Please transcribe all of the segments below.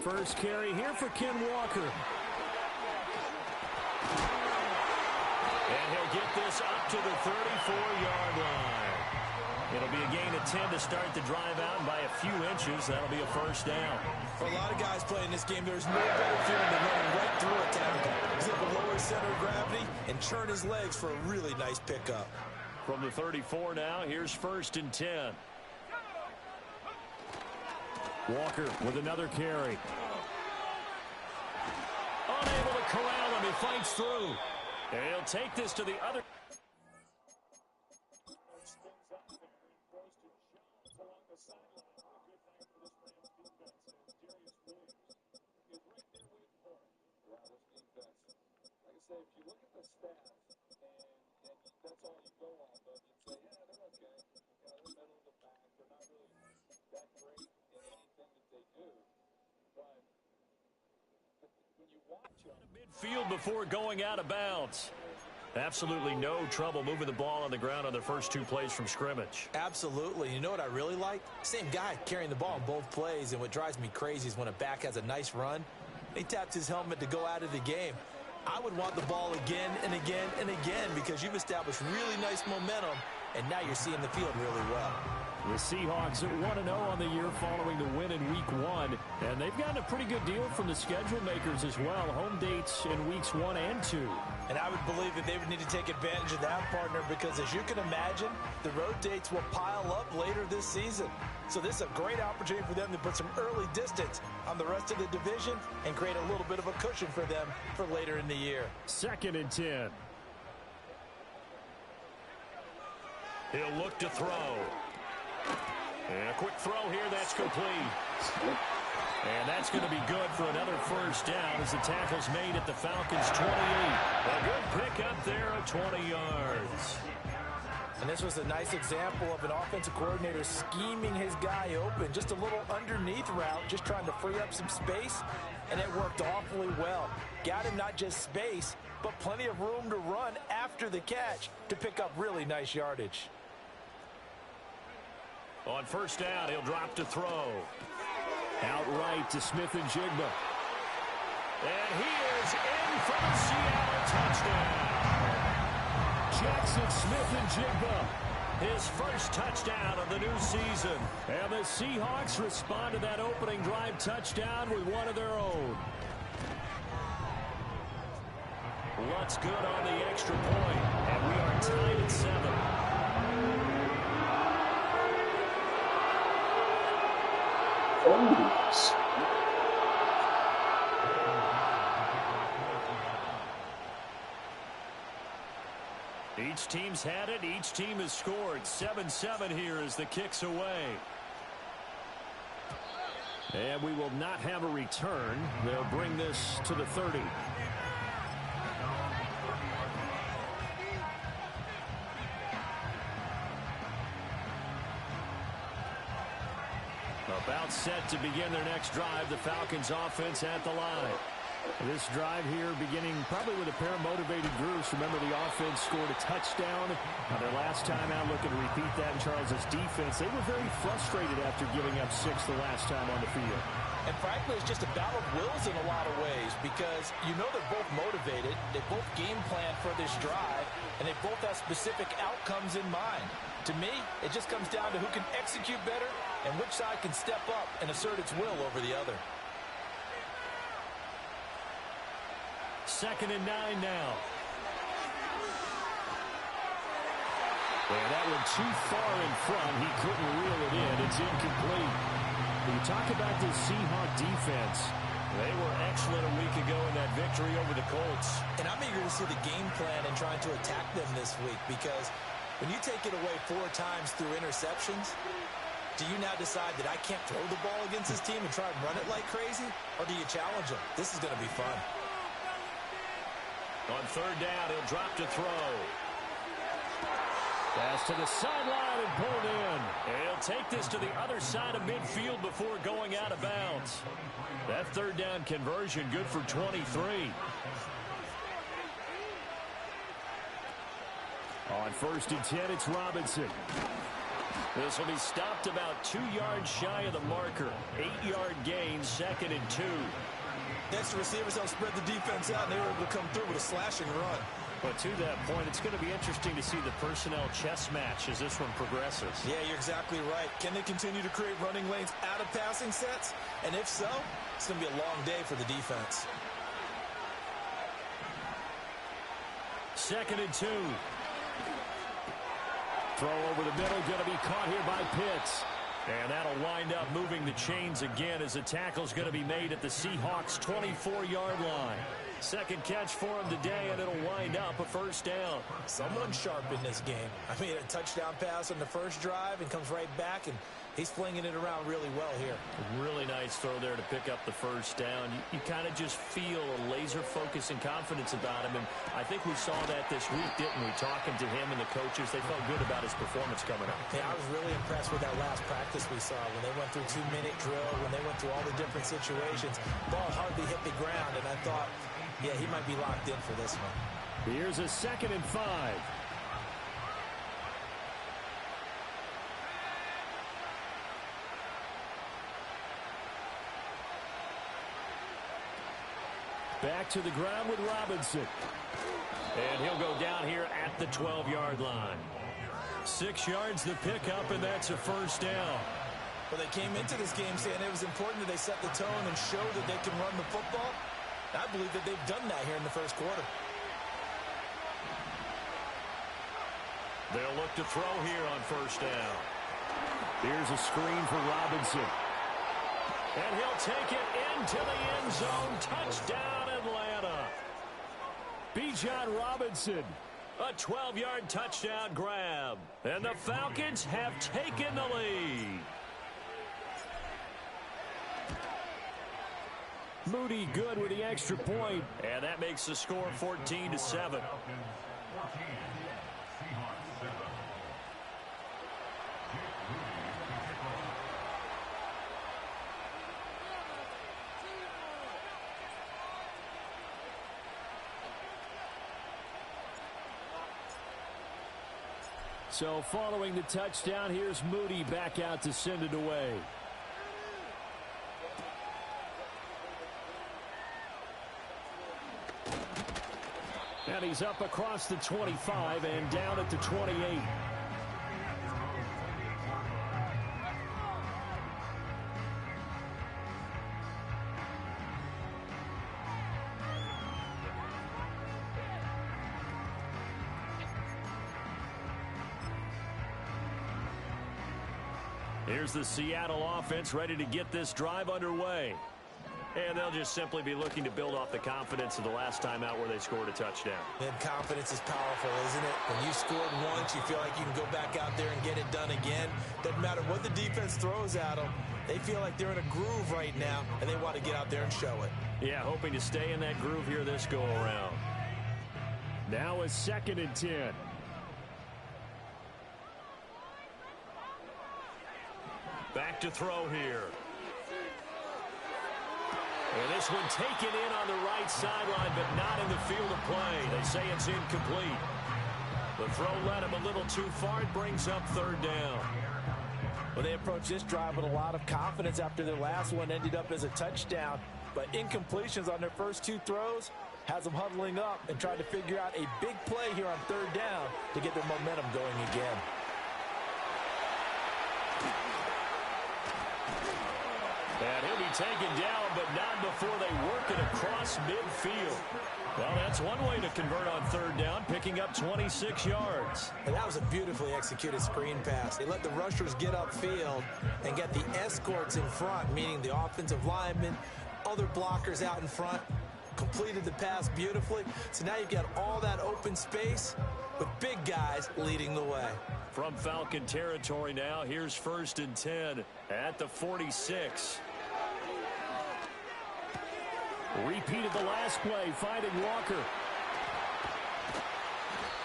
First carry here for Ken Walker. And he'll get this up to the 34-yard line. It'll be a gain of 10 to start the drive out, and by a few inches, that'll be a first down. For a lot of guys playing this game, there's no better feeling than running right through a tackle. He's able to lower his center of gravity and churn his legs for a really nice pickup. From the 34 now, here's 1st and 10. Walker with another carry. Unable to corral him. He fights through. And he'll take this to the other. Midfield before going out of bounds. Absolutely no trouble moving the ball on the ground on the first 2 plays from scrimmage. Absolutely. You know what I really like? Same guy carrying the ball in both plays, and what drives me crazy is when a back has a nice run, he taps his helmet to go out of the game. I would want the ball again and again and again because you've established really nice momentum, and now you're seeing the field really well. The Seahawks are 1-0 on the year following the win in Week 1. And they've gotten a pretty good deal from the schedule makers as well. Home dates in Weeks 1 and 2. And I would believe that they would need to take advantage of that, partner, because as you can imagine, the road dates will pile up later this season. So this is a great opportunity for them to put some early distance on the rest of the division and create a little bit of a cushion for them for later in the year. 2nd and 10. He'll look to throw. And a quick throw here, that's complete. And that's going to be good for another first down as the tackle's made at the Falcons' 28. A good pickup there of 20 yards. And this was a nice example of an offensive coordinator scheming his guy open. Just a little underneath route, just trying to free up some space, and it worked awfully well. Got him not just space, but plenty of room to run after the catch to pick up really nice yardage. On first down, he'll drop to throw. Outright to Smith and Jigba. And he is in for the Seattle touchdown. Jackson Smith-Njigba, his first touchdown of the new season. And the Seahawks respond to that opening drive touchdown with one of their own. What's good on the extra point? And we are tied at 7. Each team's had it. Each team has scored. 7-7 here as the kick's away. And we will not have a return. They'll bring this to the 30. About set to begin their next drive. The Falcons offense at the line. This drive here beginning probably with a pair of motivated groups. Remember, the offense scored a touchdown on their last time out, looking to repeat that in Charles's defense. They were very frustrated after giving up 6 the last time on the field. And frankly, it's just a battle of wills in a lot of ways because you know they're both motivated. They both game plan for this drive, and they both have specific outcomes in mind. To me, it just comes down to who can execute better and which side can step up and assert its will over the other. 2nd and 9 now. And that one too far in front. He couldn't reel it in. It's incomplete. When you talk about this Seahawk defense, they were excellent a week ago in that victory over the Colts. And I'm eager to see the game plan and trying to attack them this week because when you take it away 4 times through interceptions, do you now decide that I can't throw the ball against this team and try and run it like crazy? Or do you challenge them? This is going to be fun. On third down, he'll drop to throw. Pass to the sideline and pulled in. And he'll take this to the other side of midfield before going out of bounds. That third down conversion good for 23. On 1st and 10, it's Robinson. This will be stopped about 2 yards shy of the marker. 8-yard gain, 2nd and 2. Next, the receivers help spread the defense out, and they were able to come through with a slashing run. But to that point, it's going to be interesting to see the personnel chess match as this one progresses. Yeah, you're exactly right. Can they continue to create running lanes out of passing sets? And if so, it's going to be a long day for the defense. 2nd and 2. Throw over the middle, going to be caught here by Pitts. And that'll wind up moving the chains again as the tackle's going to be made at the Seahawks' 24-yard line. Second catch for him today, and it'll wind up a first down. Someone sharp in this game. I mean, a touchdown pass on the first drive and comes right back, and he's flinging it around really well here. Really nice throw there to pick up the first down. You kind of just feel a laser focus and confidence about him, and I think we saw that this week, didn't we? Talking to him and the coaches, they felt good about his performance coming up. Yeah, I was really impressed with that last practice we saw when they went through 2-minute drill, when they went through all the different situations. Ball hardly hit the ground, and I thought, yeah, he might be locked in for this one. Here's a 2nd and 5. Back to the ground with Robinson. And he'll go down here at the 12-yard line. 6 yards the pickup, and that's a first down. Well, they came into this game saying it was important that they set the tone and show that they can run the football. I believe that they've done that here in the first quarter. They'll look to throw here on first down. Here's a screen for Robinson. And he'll take it into the end zone. Touchdown, Atlanta. Bijan Robinson, a 12-yard touchdown grab. And the Falcons have taken the lead. Moody good with the extra point, and that makes the score 14-7. So following the touchdown, here's Moody back out to send it away. And he's up across the 25 and down at the 28. Here's the Seattle offense ready to get this drive underway. And they'll just simply be looking to build off the confidence of the last time out where they scored a touchdown. And confidence is powerful, isn't it? When you scored once, you feel like you can go back out there and get it done again. Doesn't matter what the defense throws at them. They feel like they're in a groove right now, and they want to get out there and show it. Yeah, hoping to stay in that groove here this go-around. Now a 2nd and 10. Back to throw here. And this one taken in on the right sideline, but not in the field of play. They say it's incomplete. The throw led him a little too far. It brings up 3rd down. Well, they approached this drive with a lot of confidence after their last one ended up as a touchdown. But incompletions on their first 2 throws has them huddling up and trying to figure out a big play here on 3rd down to get their momentum going again. And he'll be taken down, but not before they work it across midfield. Well, that's one way to convert on 3rd down, picking up 26 yards. And that was a beautifully executed screen pass. They let the rushers get upfield and get the escorts in front, meaning the offensive linemen, other blockers out in front, completed the pass beautifully. So now you've got all that open space with big guys leading the way. From Falcon territory now, here's 1st and 10 at the 46. Repeated the last play, finding Walker.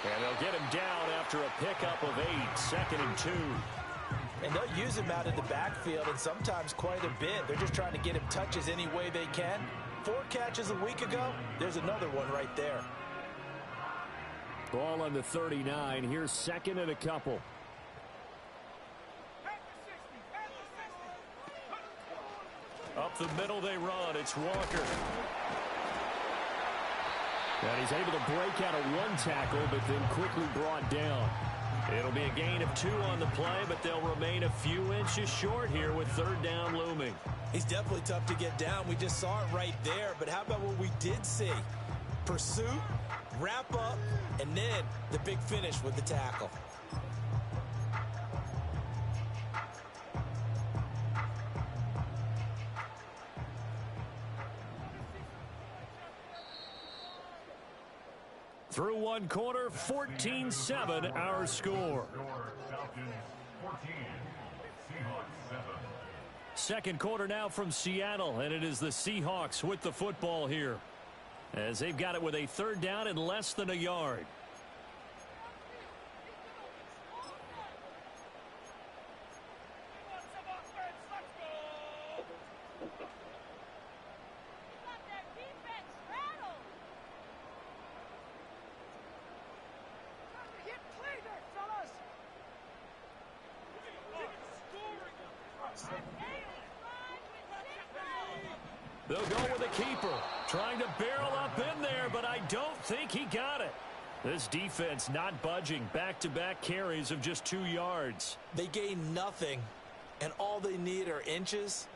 And they'll get him down after a pickup of 8, 2nd and 2. And they'll use him out in the backfield, and sometimes quite a bit. They're just trying to get him touches any way they can. 4 catches a week ago, there's another one right there. Ball on the 39. Here's 2nd and a couple. Up the middle they run. It's Walker. And he's able to break out of one tackle, but then quickly brought down. It'll be a gain of 2 on the play, but they'll remain a few inches short here with third down looming. He's definitely tough to get down. We just saw it right there. But how about what we did see? Pursuit, wrap up, and then the big finish with the tackle. Through one quarter, 14-7 our score. Second quarter now from Seattle, and it is the Seahawks with the football here, as they've got it with a third down and less than a yard. They'll go with a keeper, trying to barrel up in there, but I don't think he got it. This defense not budging. Back-to-back carries of just 2 yards. They gain nothing, and all they need are inches.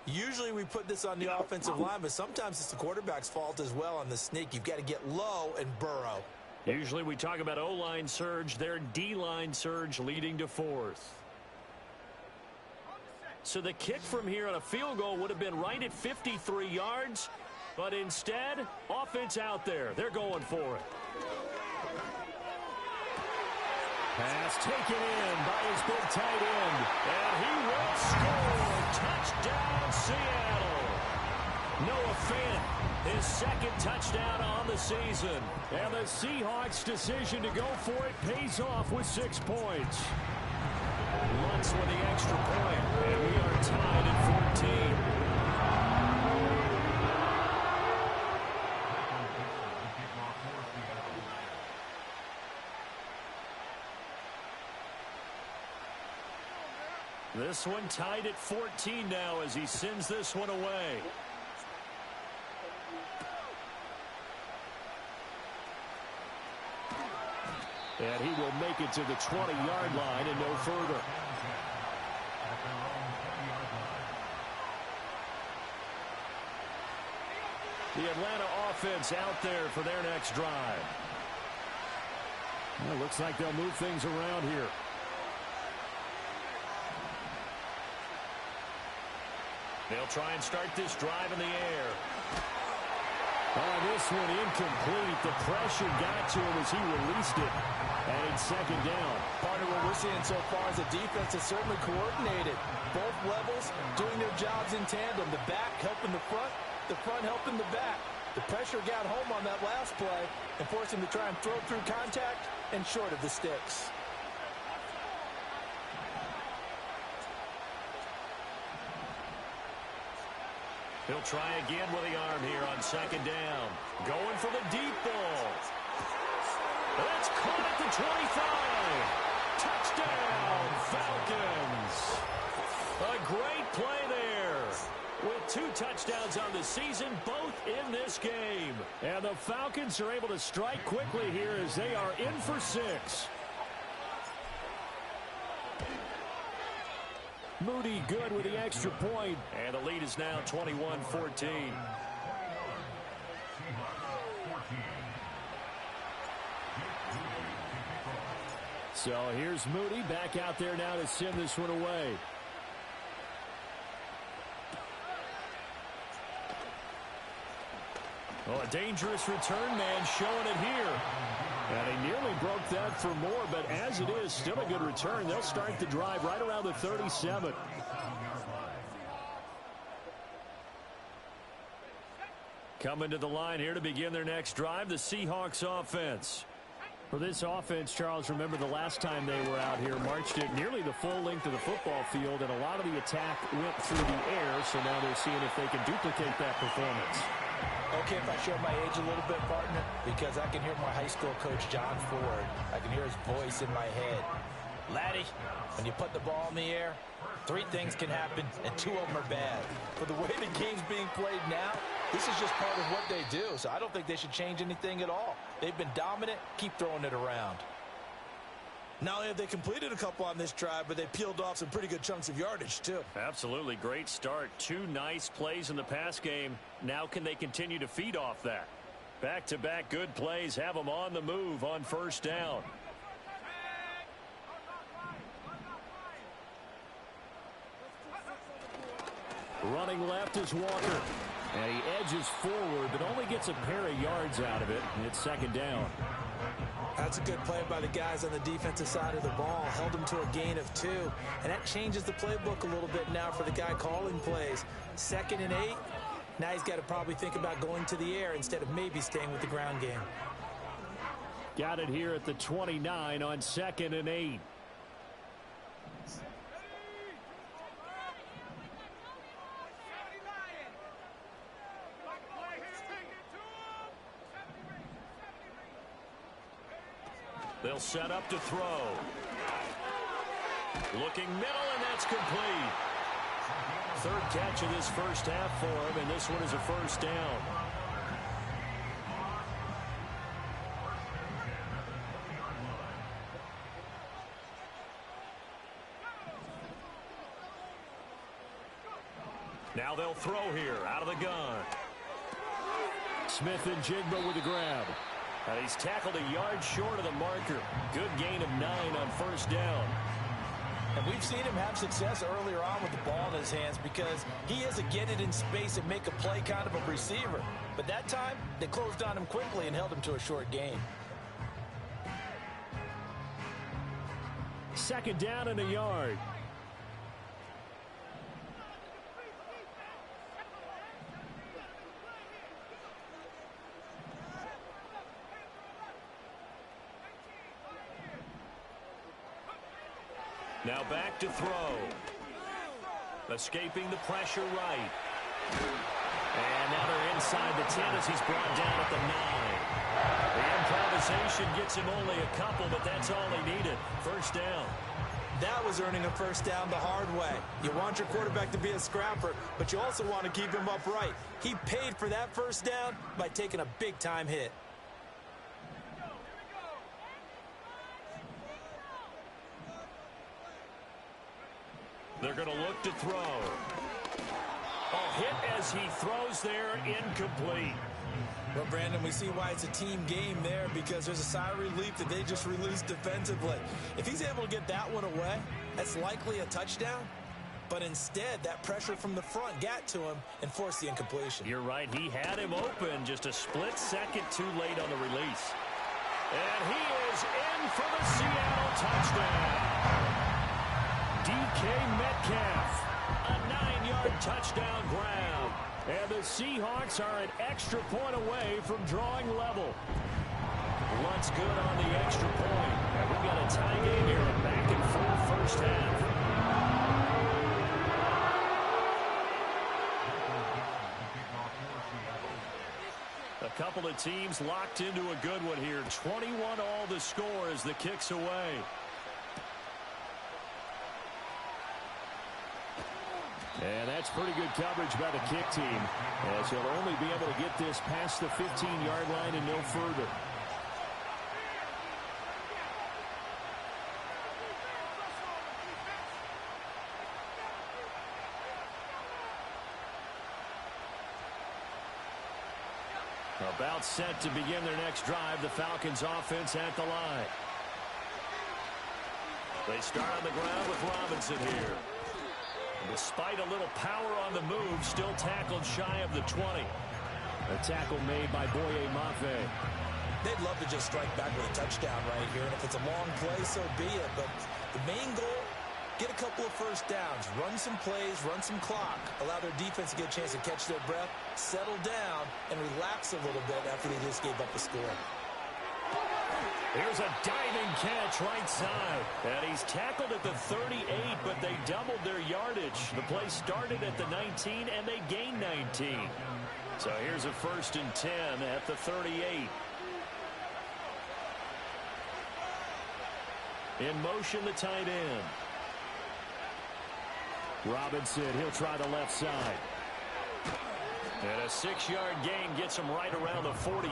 Usually we put this on the offensive line, but sometimes it's the quarterback's fault as well on the sneak. You've got to get low and burrow. Usually we talk about O-line surge, their D-line surge leading to fourth. So the kick from here on a field goal would have been right at 53 yards, but instead, offense out there. They're going for it. Pass taken in by his big tight end, and he will score. Touchdown, Seattle. Noah Fant, his second touchdown on the season. And the Seahawks' decision to go for it pays off with 6 points. Lutz with the extra point, and we are tied at 14. This one tied at 14 now as he sends this one away. And he will make it to the 20-yard line and no further. The Atlanta offense out there for their next drive. Well, looks like they'll move things around here. They'll try and start this drive in the air. Oh, this one incomplete. The pressure got to him as he released it. And it's second down. Part of what we're seeing so far is the defense is certainly coordinated. Both levels doing their jobs in tandem. The back helping the front helping the back. The pressure got home on that last play and forced him to try and throw through contact and short of the sticks. He'll try again with the arm here on second down. Going for the deep ball. That's caught at the 25. Touchdown, Falcons. A great play there. With 2 touchdowns on the season, both in this game. And the Falcons are able to strike quickly here as they are in for 6. Moody good with the extra point. And the lead is now 21-14. So here's Moody back out there now to send this one away. Oh, a dangerous return man showing it here. And he nearly broke that for more, but as it is, still a good return. They'll start the drive right around the 37. Coming to the line here to begin their next drive, the Seahawks offense. For this offense, Charles, remember the last time they were out here, marched it nearly the full length of the football field, and a lot of the attack went through the air, so now they're seeing if they can duplicate that performance. Okay, if I show my age a little bit, partner, because I can hear my high school coach, John Ford. I can hear his voice in my head. Laddie, when you put the ball in the air, 3 things can happen, and 2 of them are bad. For the way the game's being played now, this is just part of what they do, so I don't think they should change anything at all. They've been dominant. Keep throwing it around. Not only have they completed a couple on this drive, but they peeled off some pretty good chunks of yardage, too. Absolutely great start. 2 nice plays in the pass game. Now can they continue to feed off that? Back-to-back good plays have them on the move on first down. Running left is Walker. And he edges forward, but only gets a pair of yards out of it. And it's second down. That's a good play by the guys on the defensive side of the ball. Held him to a gain of 2. And that changes the playbook a little bit now for the guy calling plays. 2nd and 8. Now he's got to probably think about going to the air instead of maybe staying with the ground game. Got it here at the 29 on 2nd and 8. They'll set up to throw. Looking middle, and that's complete. 3rd catch of this first half for him, and this one is a first down. Now they'll throw here out of the gun. Smith and Jigba with the grab. And he's tackled a yard short of the marker. Good gain of 9 on first down. And we've seen him have success earlier on with the ball in his hands because he is a get it in space and make a play kind of a receiver. But that time, they closed on him quickly and held him to a short gain. 2nd down and a yard. Now back to throw. Escaping the pressure right. And now they're inside the 10 as he's brought down at the 9. The improvisation gets him only a couple, but that's all he needed. First down. That was earning a first down the hard way. You want your quarterback to be a scrapper, but you also want to keep him upright. He paid for that first down by taking a big-time hit. They're going to look to throw. A hit as he throws there, incomplete. Well, Brandon, we see why it's a team game there because there's a sigh of relief that they just released defensively. If he's able to get that one away, that's likely a touchdown. But instead, that pressure from the front got to him and forced the incompletion. You're right. He had him open just a split second too late on the release. And he is in for the Seattle touchdown. DK Metcalf, a 9-yard touchdown grab. And the Seahawks are an extra point away from drawing level. What's good on the extra point? And we've got a tie game here, a back and forth first half. A couple of teams locked into a good one here. 21 all the score as the kick's away. And that's pretty good coverage by the kick team, as he'll only be able to get this past the 15-yard line and no further. About set to begin their next drive, the Falcons offense at the line. They start on the ground with Robinson here. Despite a little power on the move, still tackled shy of the 20. A tackle made by Boye Mafe. They'd love to just strike back with a touchdown right here, and if it's a long play, so be it. But the main goal, get a couple of first downs, run some plays, run some clock, allow their defense to get a chance to catch their breath, settle down, and relax a little bit after they just gave up the score. Here's a diving catch right side. And he's tackled at the 38, but they doubled their yardage. The play started at the 19, and they gained 19. So here's a 1st and 10 at the 38. In motion, the tight end. Robinson, he'll try the left side. And a 6-yard gain gets him right around the 43.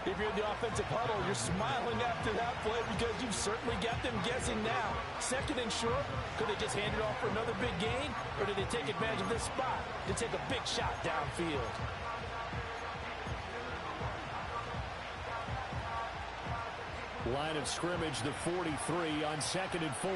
If you're in the offensive huddle, you're smiling after that play because you've certainly got them guessing now. Second and short, could they just hand it off for another big gain? Or did they take advantage of this spot to take a big shot downfield? Line of scrimmage, the 43 on 2nd and 4.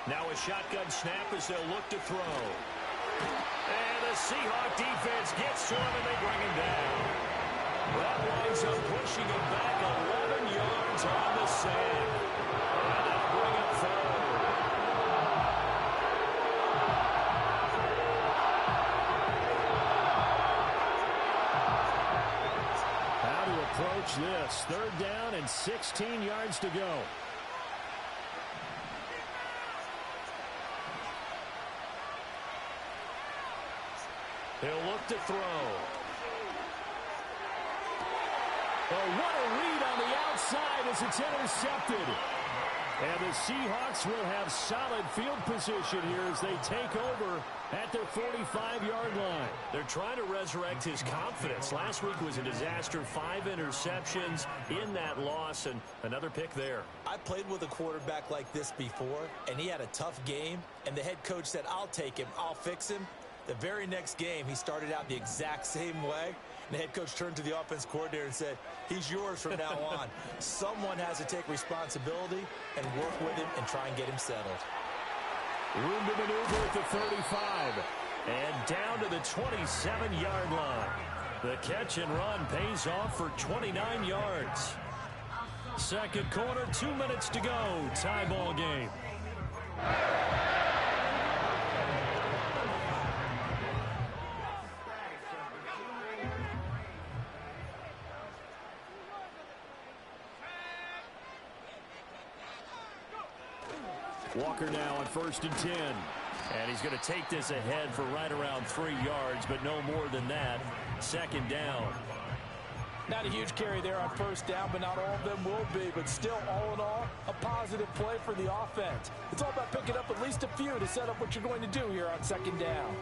Now a shotgun snap as they'll look to throw. And the Seahawk defense gets to him and they bring him down. That winds up pushing him back 11 yards on the sand. And they'll bring him forward. How to approach this? 3rd down and 16 yards to go. He'll look to throw. Oh, what a read on the outside as it's intercepted. And the Seahawks will have solid field position here as they take over at their 45-yard line. They're trying to resurrect his confidence. Last week was a disaster. 5 interceptions in that loss and another pick there. I played with a quarterback like this before, and he had a tough game, and the head coach said, I'll take him, I'll fix him. The very next game, he started out the exact same way. And the head coach turned to the offense coordinator and said, he's yours from now on. Someone has to take responsibility and work with him and try and get him settled. Room to maneuver at the 35. And down to the 27-yard line. The catch and run pays off for 29 yards. Second quarter, 2 minutes to go. Tie ball game. Walker now on 1st and 10. And he's going to take this ahead for right around 3 yards, but no more than that. 2nd down. Not a huge carry there on 1st down, but not all of them will be. But still, all in all, a positive play for the offense. It's all about picking up at least a few to set up what you're going to do here on 2nd down.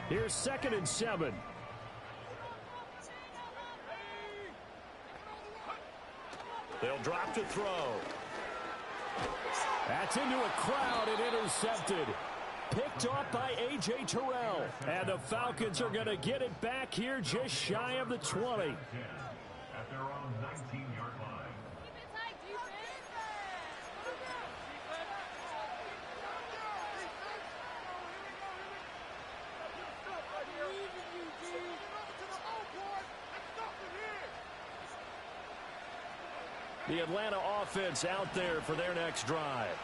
Here's 2nd and 7. They'll drop to throw. That's into a crowd and intercepted. Picked off by A.J. Terrell. And the Falcons are going to get it back here just shy of the 20. At their own 19-yard line. The Atlanta offense out there for their next drive.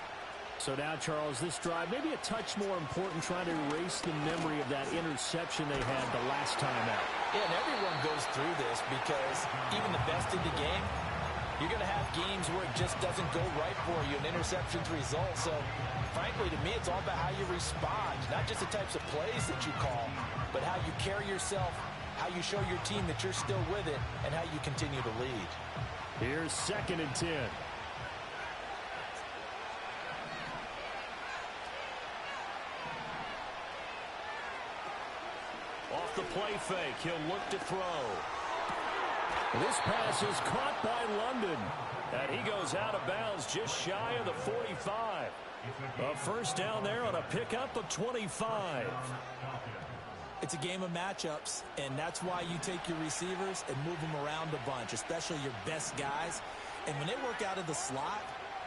So now, Charles, this drive maybe a touch more important, trying to erase the memory of that interception they had the last time out. Yeah, and everyone goes through this because even the best in the game, you're going to have games where it just doesn't go right for you, and interceptions result. So, frankly, to me, it's all about how you respond, not just the types of plays that you call, but how you carry yourself, how you show your team that you're still with it, and how you continue to lead. Here's 2nd and 10. Off the play fake, he'll look to throw. This pass is caught by London. And he goes out of bounds just shy of the 45. A 1st down there on a pickup of 25. It's a game of matchups, and that's why you take your receivers and move them around a bunch, especially your best guys. And when they work out of the slot,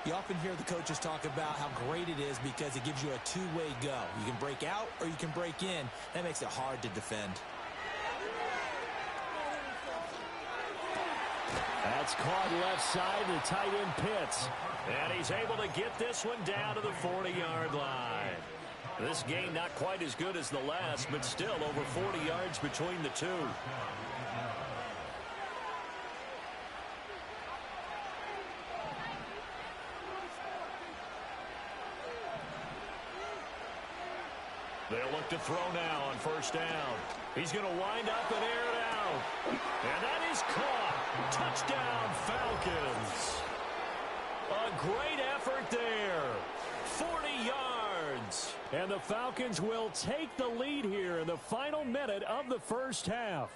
you often hear the coaches talk about how great it is because it gives you a two-way go. You can break out or you can break in. That makes it hard to defend. That's caught left side, the tight end Pitts. And he's able to get this one down to the 40-yard line. This game not quite as good as the last, but still over 40 yards between the two. They'll look to throw now on first down. He's going to wind up and air it out. And that is caught. Touchdown, Falcons. A great effort there. 40 yards. And the Falcons will take the lead here in the final minute of the first half.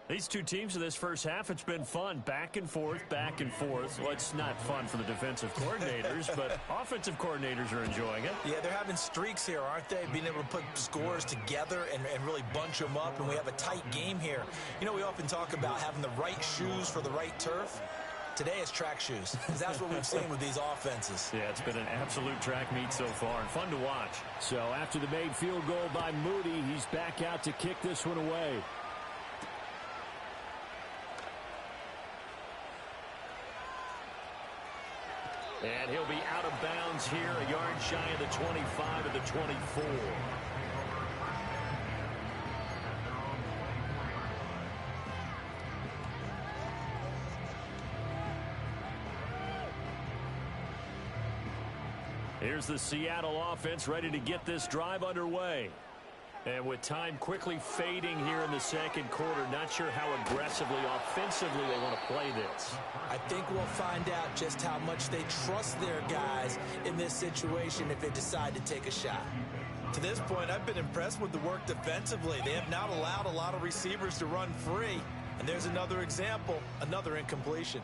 These two teams in this first half, it's been fun. Back and forth, back and forth. Well, it's not fun for the defensive coordinators, but offensive coordinators are enjoying it. Yeah, they're having streaks here, aren't they? Being able to put scores together and really bunch them up, and we have a tight game here. You know, we often talk about having the right shoes for the right turf. Today it's track shoes. That's what we've seen with these offenses. Yeah, it's been an absolute track meet so far and fun to watch. So after the made field goal by Moody, he's back out to kick this one away. And he'll be out of bounds here, a yard shy of the 25 of the 24. Here's the Seattle offense ready to get this drive underway. And with time quickly fading here in the second quarter, not sure how aggressively, offensively they want to play this. I think we'll find out just how much they trust their guys in this situation if they decide to take a shot. To this point, I've been impressed with the work defensively. They have not allowed a lot of receivers to run free. And there's another example, another incompletion.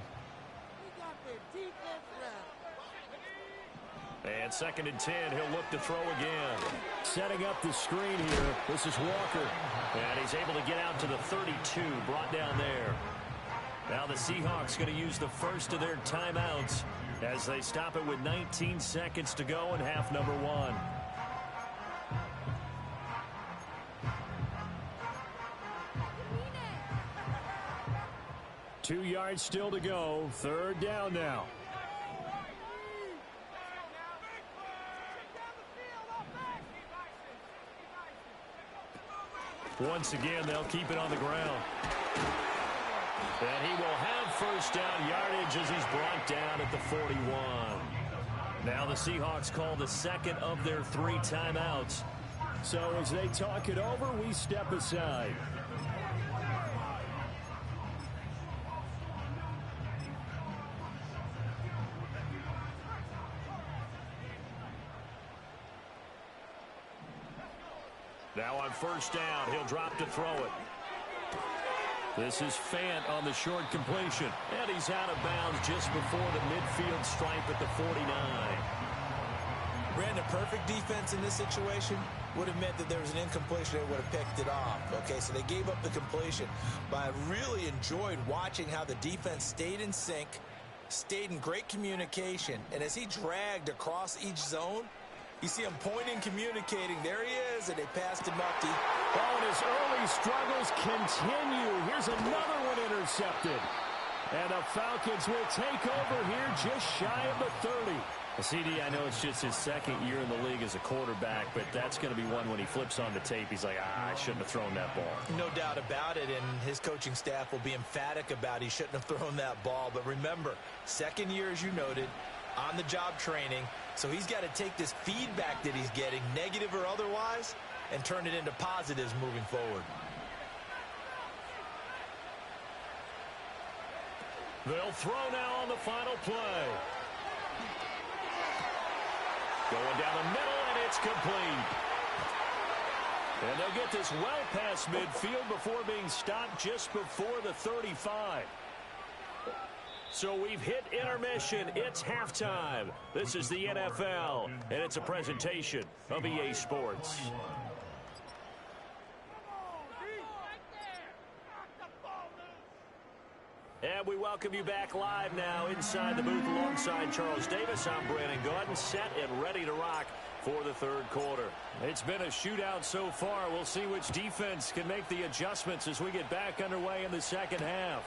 And 2nd and 10, he'll look to throw again. Setting up the screen here, this is Walker. And he's able to get out to the 32, brought down there. Now the Seahawks going to use the first of their timeouts as they stop it with 19 seconds to go in half number 1. Two yards still to go. 3rd down now. Once again, they'll keep it on the ground. And he will have first down yardage as he's brought down at the 41. Now the Seahawks call the second of their 3 timeouts. So as they talk it over, we step aside. Now on first down, he'll drop to throw it. This is Fant on the short completion. And he's out of bounds just before the midfield stripe at the 49. Brandon, perfect defense in this situation would have meant that there was an incompletion. They would have picked it off. Okay, so they gave up the completion. But I really enjoyed watching how the defense stayed in sync, stayed in great communication. And as he dragged across each zone, you see him pointing, communicating. There he is, and they passed him up. Oh, and his early struggles continue. Here's another one intercepted. And the Falcons will take over here just shy of the 30. CD, I know it's just his 2nd year in the league as a quarterback, but that's going to be one when he flips on the tape. He's like, I shouldn't have thrown that ball. No doubt about it, and his coaching staff will be emphatic about he shouldn't have thrown that ball. But remember, 2nd year, as you noted, on-the-job training. So he's got to take this feedback that he's getting, negative or otherwise, and turn it into positives moving forward. They'll throw now on the final play. Going down the middle, and it's complete. And they'll get this well past midfield before being stopped just before the 35. So we've hit intermission. It's halftime. This is the NFL, and it's a presentation of EA Sports. And we welcome you back live now inside the booth alongside Charles Davis. I'm Brandon Gordon, set and ready to rock for the 3rd quarter. It's been a shootout so far. We'll see which defense can make the adjustments as we get back underway in the 2nd half.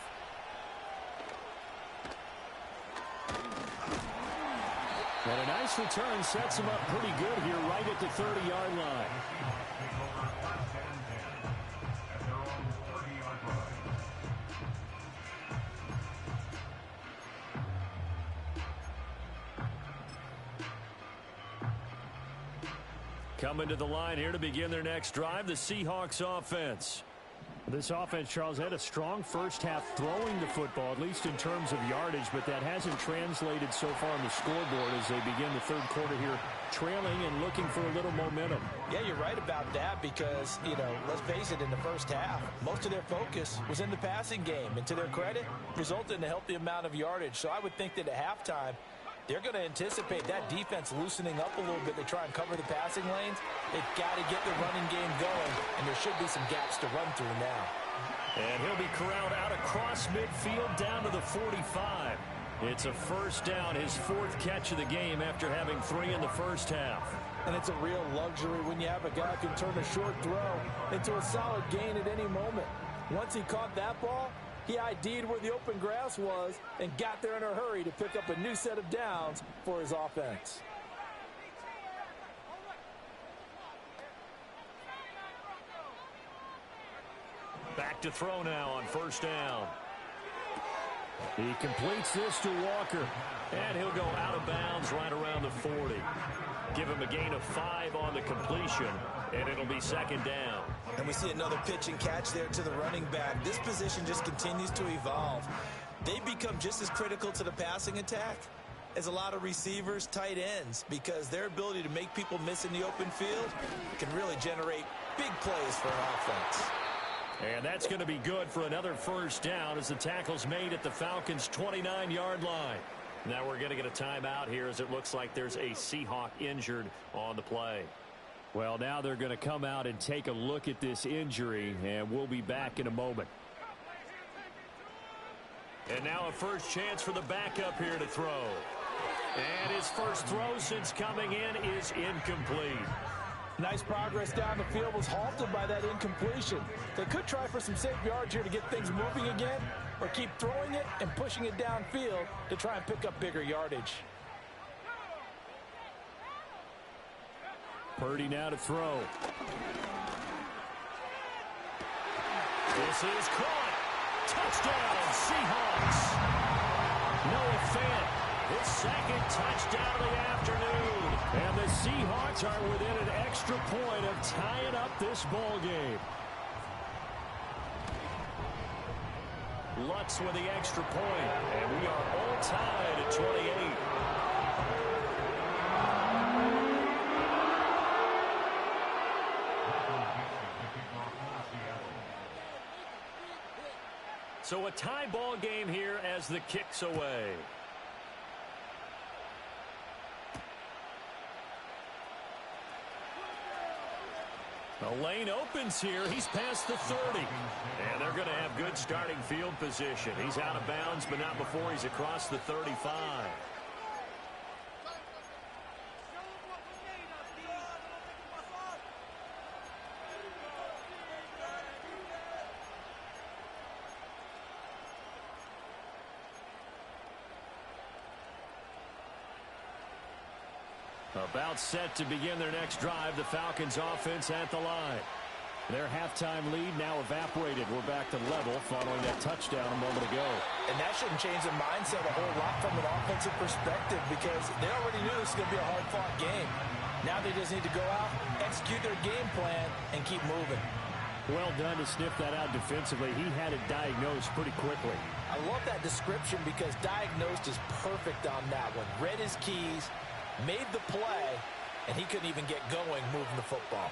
And a nice return sets him up pretty good here right at the 30-yard line. Coming to the line here to begin their next drive, the Seahawks offense. This offense, Charles, had a strong first half throwing the football, at least in terms of yardage, but that hasn't translated so far on the scoreboard as they begin the third quarter here, trailing and looking for a little momentum. Yeah, you're right about that because, let's face it, in the first half, most of their focus was in the passing game. And to their credit, resulted in a healthy amount of yardage. So I would think that at halftime, they're going to anticipate that defense loosening up a little bit to try and cover the passing lanes. They've got to get the running game going, and there should be some gaps to run through now. And he'll be corralled out across midfield down to the 45. It's a first down, his fourth catch of the game after having 3 in the first half. And it's a real luxury when you have a guy who can turn a short throw into a solid gain at any moment. Once he caught that ball, he ID'd where the open grass was and got there in a hurry to pick up a new set of downs for his offense. Back to throw now on first down. He completes this to Walker, and he'll go out of bounds right around the 40. Give him a gain of 5 on the completion, and it'll be second down. And we see another pitch and catch there to the running back. This position just continues to evolve. They become just as critical to the passing attack as a lot of receivers, tight ends, because their ability to make people miss in the open field can really generate big plays for an offense. And that's going to be good for another first down as the tackle's made at the Falcons' 29-yard line. Now we're going to get a timeout here as it looks like there's a Seahawk injured on the play. Well, now they're going to come out and take a look at this injury, and we'll be back in a moment. And now a first chance for the backup here to throw. And his first throw since coming in is incomplete. Nice progress down the field was halted by that incompletion. They could try for some safe yards here to get things moving again, or keep throwing it and pushing it downfield to try and pick up bigger yardage. Purdy now to throw. This is caught. Touchdown, Seahawks. Noah Fant, his second touchdown of the afternoon. And the Seahawks are within an extra point of tying up this ball game. Lutz with the extra point, and we are all tied at 28. So a tie ball game here as the kick's away. The lane opens here. He's past the 30. And they're going to have good starting field position. He's out of bounds, but not before he's across the 35. About set to begin their next drive, the Falcons offense at the line. Their halftime lead now evaporated. We're back to level following that touchdown a moment ago. And that shouldn't change the mindset a whole lot from an offensive perspective because they already knew this was going to be a hard-fought game. Now they just need to go out, execute their game plan, and keep moving. Well done to sniff that out defensively. He had it diagnosed pretty quickly. I love that description because diagnosed is perfect on that one. Read his keys, made the play, and he couldn't even get going moving the football.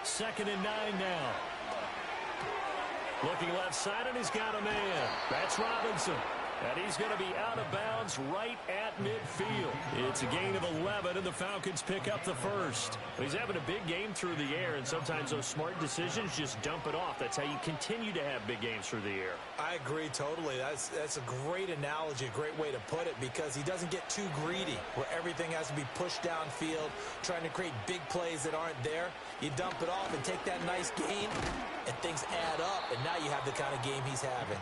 2nd and 9 now. Looking left side, and he's got a man. That's Robinson. And he's going to be out of bounds right at midfield. It's a gain of 11, and the Falcons pick up the first. He's having a big game through the air, and sometimes those smart decisions just dump it off. That's how you continue to have big games through the air. I agree totally. That's a great analogy, a great way to put it, because he doesn't get too greedy where everything has to be pushed downfield, trying to create big plays that aren't there. You dump it off and take that nice gain, and things add up, and now you have the kind of game he's having.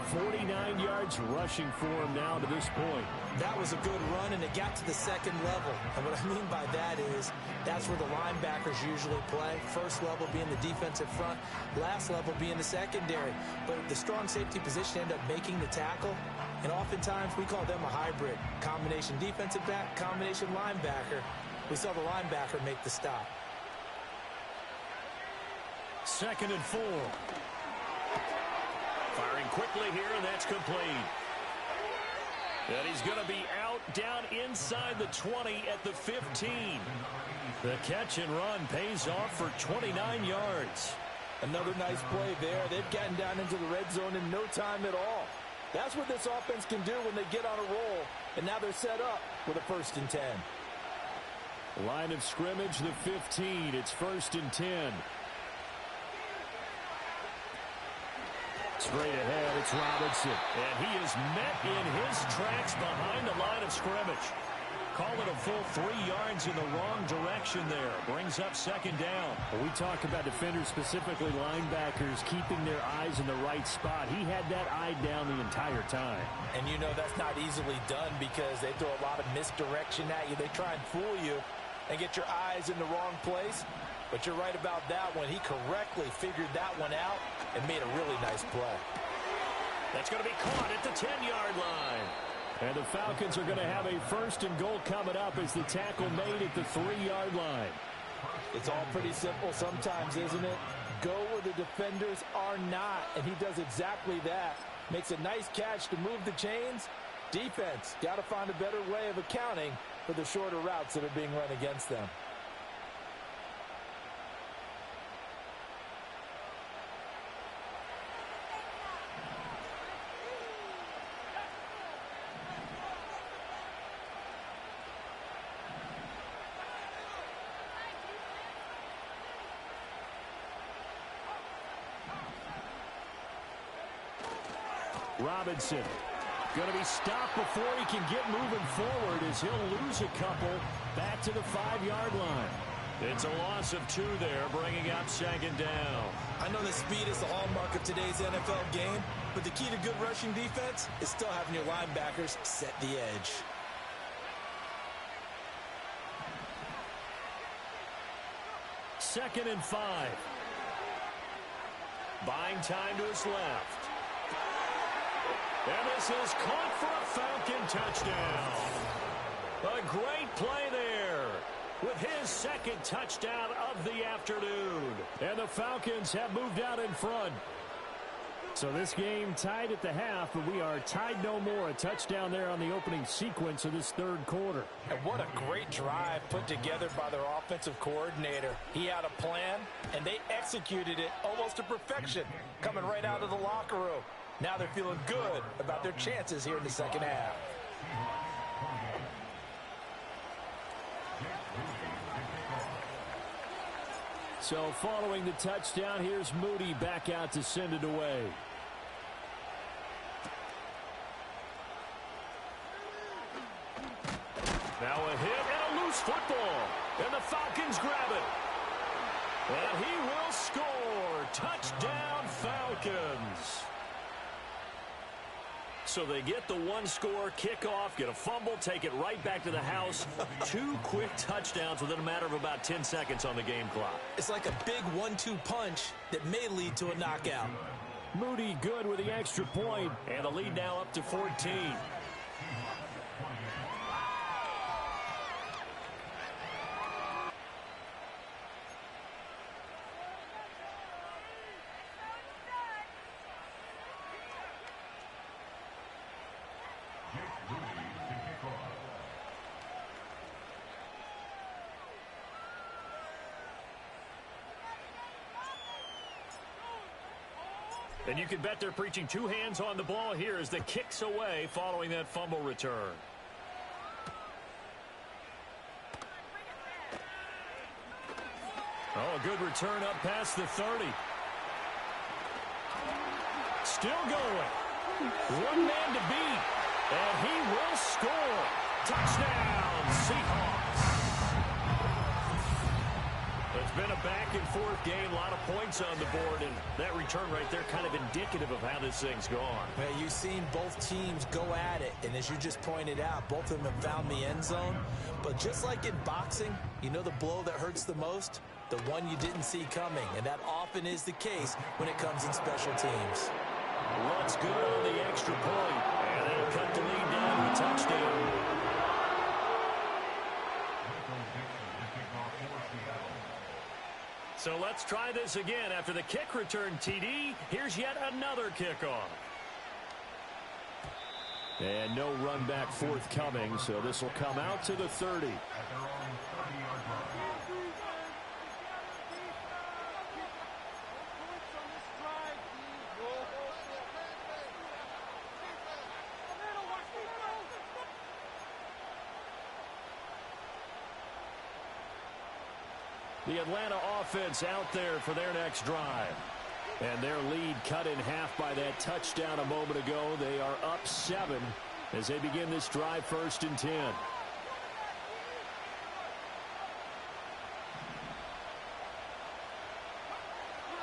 49 yards rushing for him now to this point. That was a good run, and it got to the second level. And what I mean by that is that's where the linebackers usually play. First level being the defensive front, last level being the secondary. But the strong safety position ended up making the tackle, and oftentimes we call them a hybrid. Combination defensive back, combination linebacker. We saw the linebacker make the stop. 2nd and 4. Firing quickly here, and that's complete. And he's going to be out down inside the 20 at the 15. The catch and run pays off for 29 yards. Another nice play there. They've gotten down into the red zone in no time at all. That's what this offense can do when they get on a roll. And now they're set up with a 1st and 10. Line of scrimmage, the 15. It's 1st and 10. Straight ahead, it's Robinson. And he is met in his tracks behind the line of scrimmage. Call it a full 3 yards in the wrong direction there. Brings up 2nd down. When we talk about defenders, specifically linebackers, keeping their eyes in the right spot. He had that eye down the entire time. And you know that's not easily done because they throw a lot of misdirection at you. They try and fool you and get your eyes in the wrong place. But you're right about that one. He correctly figured that one out and made a really nice play. That's going to be caught at the 10-yard line. And the Falcons are going to have a 1st and goal coming up as the tackle made at the 3-yard line. It's all pretty simple sometimes, isn't it? Go where the defenders are not, and he does exactly that. Makes a nice catch to move the chains. Defense, got to find a better way of accounting for the shorter routes that are being run against them. Robinson going to be stopped before he can get moving forward as he'll lose a couple back to the 5-yard line. It's a loss of 2 there, bringing up 2nd down. I know that speed is the hallmark of today's NFL game, but the key to good rushing defense is still having your linebackers set the edge. Second and 5. Buying time to his left. And this is caught for a Falcon touchdown. A great play there with his 2nd touchdown of the afternoon. And the Falcons have moved out in front. So this game tied at the half, but we are tied no more. A touchdown there on the opening sequence of this 3rd quarter. And what a great drive put together by their offensive coordinator. He had a plan, and they executed it almost to perfection, coming right out of the locker room. Now they're feeling good about their chances here in the 2nd half. So following the touchdown, here's Moody back out to send it away. Now a hit and a loose football. And the Falcons grab it. And he will score. Touchdown, Falcons. So they get the 1-score kickoff, get a fumble, take it right back to the house. 2 quick touchdowns within a matter of about 10 seconds on the game clock. It's like a big 1-2 punch that may lead to a knockout. Moody good with the extra point, and the lead now up to 14. And you can bet they're preaching 2 hands on the ball here as the kick's away following that fumble return. Oh, a good return up past the 30. Still going. 1 man to beat. And he will score. Touchdown, Seahawks. It's been a back-and-forth game, a lot of points on the board, and that return right there kind of indicative of how this thing's gone. Well, you've seen both teams go at it, and as you just pointed out, both of them have found the end zone. But just like in boxing, you know the blow that hurts the most? The one you didn't see coming, and that often is the case when it comes in special teams. Looks good on the extra point, and they'll cut the lead down to a touchdown. So let's try this again. After the kick return TD, here's yet another kickoff. And no run back forthcoming, so this will come out to the 30. The Atlanta offense out there for their next drive. And their lead cut in half by that touchdown a moment ago. They are up 7 as they begin this drive 1st and 10.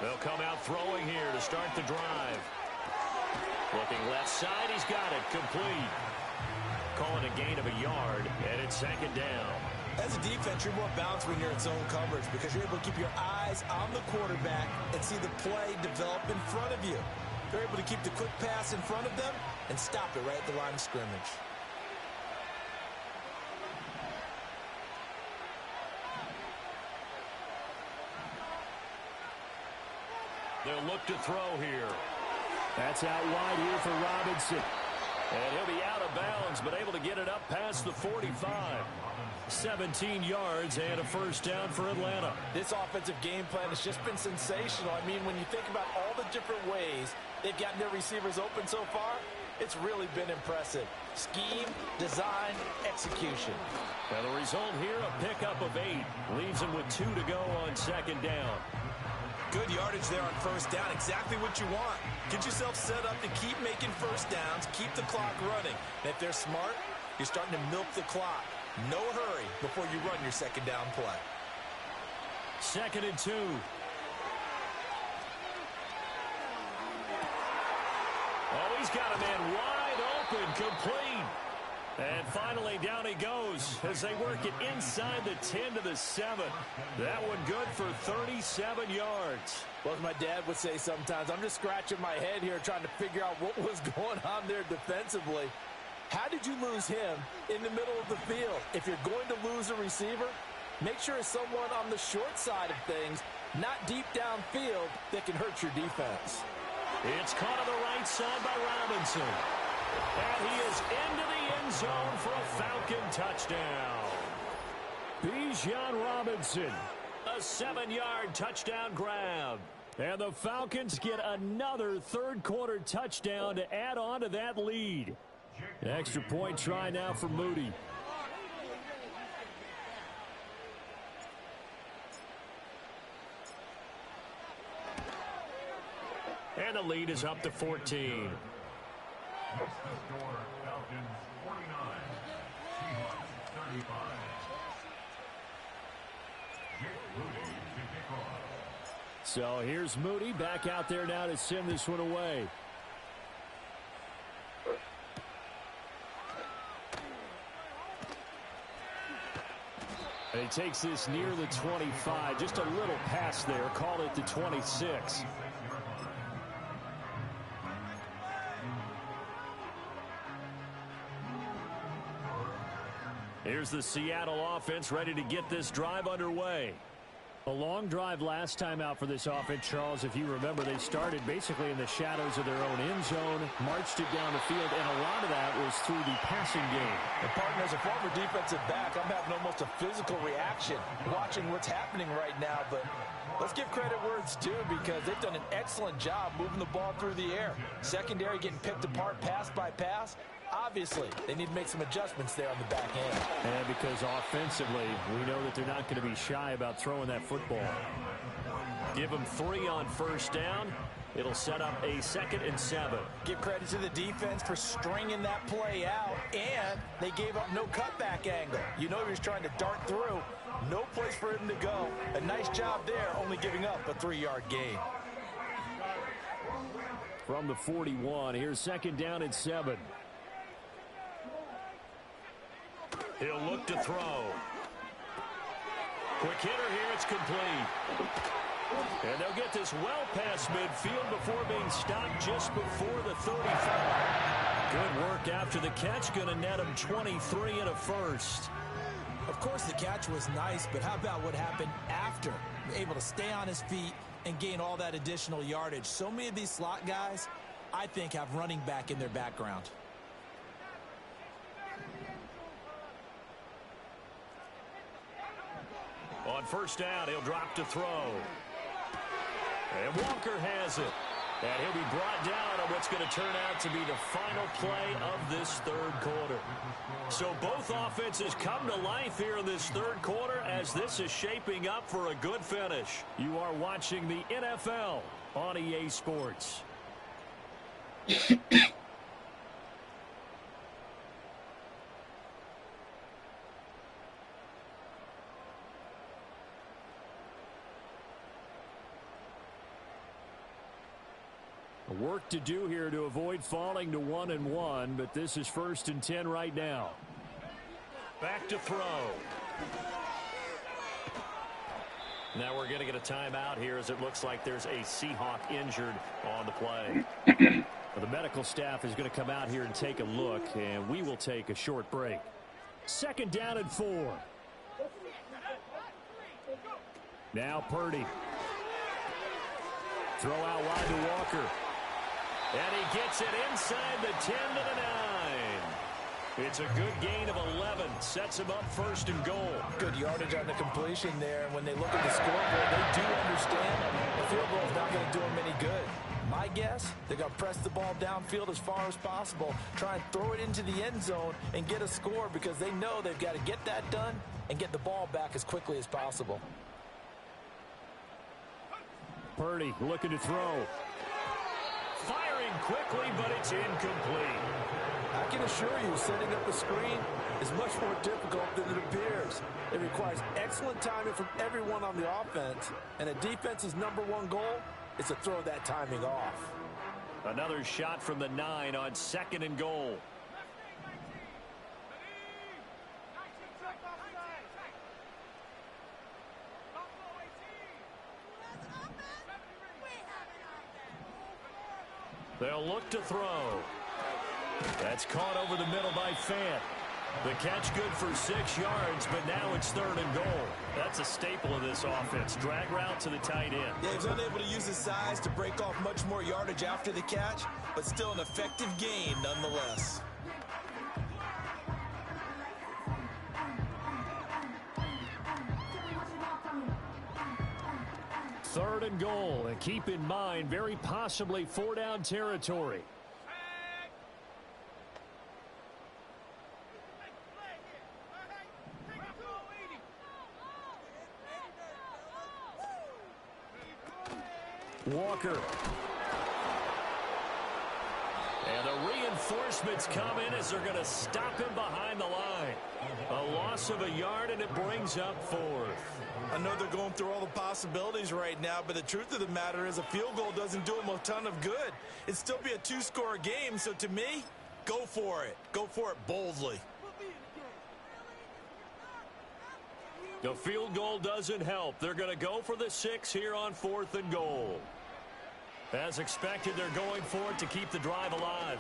They'll come out throwing here to start the drive. Looking left side, he's got it, complete. Calling a gain of a yard, and it's 2nd down. As a defense, you're more balanced when you're in zone coverage because you're able to keep your eyes on the quarterback and see the play develop in front of you. They're able to keep the quick pass in front of them and stop it right at the line of scrimmage. They'll look to throw here. That's out wide here for Robinson. And he'll be out of bounds, but able to get it up past the 45. 17 yards and a 1st down for Atlanta. This offensive game plan has just been sensational. I mean, when you think about all the different ways they've gotten their receivers open so far, it's really been impressive. Scheme, design, execution. Well, the result here, a pickup of 8. Leaves them with 2 to go on 2nd down. Good yardage there on 1st down. Exactly what you want. Get yourself set up to keep making 1st downs, keep the clock running. And if they're smart, you're starting to milk the clock. No hurry before you run your 2nd down play. 2nd and 2. Oh, he's got a man wide open, complete. And finally, down he goes as they work it inside the 10 to the 7. That one good for 37 yards. Well, as my dad would say sometimes, I'm just scratching my head here trying to figure out what was going on there defensively. How did you lose him in the middle of the field? If you're going to lose a receiver, make sure it's someone on the short side of things, not deep downfield, that can hurt your defense. It's caught on the right side by Robinson. And he is into the end zone for a Falcon touchdown. Bijan Robinson, a 7-yard touchdown grab. And the Falcons get another 3rd quarter touchdown to add on to that lead. Extra point try now for Moody. And the lead is up to 14. What's the score? Falcons 49, Seahawks 35. Jake Moody to kick off. So here's Moody back out there now to send this one away. And he takes this near the 25. Just a little pass there. Call it the 26. Here's the Seattle offense ready to get this drive underway. A long drive last time out for this offense, Charles. If you remember, they started basically in the shadows of their own end zone, marched it down the field, and a lot of that was through the passing game. And partner, as a former defensive back, I'm having almost a physical reaction watching what's happening right now. But let's give credit where it's due because they've done an excellent job moving the ball through the air. Secondary getting picked apart pass by pass. Obviously, they need to make some adjustments there on the back end. And because offensively, we know that they're not going to be shy about throwing that football. Give them 3 on 1st down. It'll set up a 2nd and 7. Give credit to the defense for stringing that play out, and they gave up no cutback angle. You know he was trying to dart through. No place for him to go. A nice job there, only giving up a 3-yard gain. From the 41, here's second down and 7. He'll look to throw. Quick hitter here, it's complete. And they'll get this well past midfield before being stopped just before the 35. Good work after the catch, going to net him 23 and a first. Of course, the catch was nice, but how about what happened after? Able to stay on his feet and gain all that additional yardage. So many of these slot guys, I think, have running back in their background. On first down, he'll drop to throw. And Walker has it. And he'll be brought down on what's going to turn out to be the final play of this third quarter. So both offenses come to life here in this third quarter as this is shaping up for a good finish. You are watching the NFL on EA Sports. Work to do here to avoid falling to 1-1, but this is 1st and 10 right now. Back to throw. Now we're going to get a timeout here as it looks like there's a Seahawk injured on the play. Well, the medical staff is going to come out here and take a look, and we will take a short break. Second down and 4. Now Purdy. Throw out wide to Walker. And he gets it inside the 10 to the 9. It's a good gain of 11. Sets him up 1st and goal. Good yardage on the completion there. When they look at the scoreboard, they do understand the field goal is not going to do them any good. My guess, they're going to press the ball downfield as far as possible, try and throw it into the end zone and get a score because they know they've got to get that done and get the ball back as quickly as possible. Purdy looking to throw. Firing quickly, but it's incomplete. I can assure you, setting up a screen is much more difficult than it appears. It requires excellent timing from everyone on the offense, and a defense's #1 goal is to throw that timing off. Another shot from the 9 on 2nd and goal. They'll look to throw. That's caught over the middle by Fant. The catch good for 6 yards, but now it's 3rd and goal. That's a staple of this offense. Drag route to the tight end. Yeah, he's unable to use his size to break off much more yardage after the catch, but still an effective gain nonetheless. Third and goal, and keep in mind, very possibly 4-down territory. Walker. And the reinforcements come in as they're going to stop him behind the line. A loss of a yard, and it brings up 4th. I know they're going through all the possibilities right now, but the truth of the matter is a field goal doesn't do them a ton of good. It'd still be a 2-score game, so to me, go for it. Go for it boldly. The field goal doesn't help. They're going to go for the 6 here on 4th and goal. As expected, they're going for it to keep the drive alive.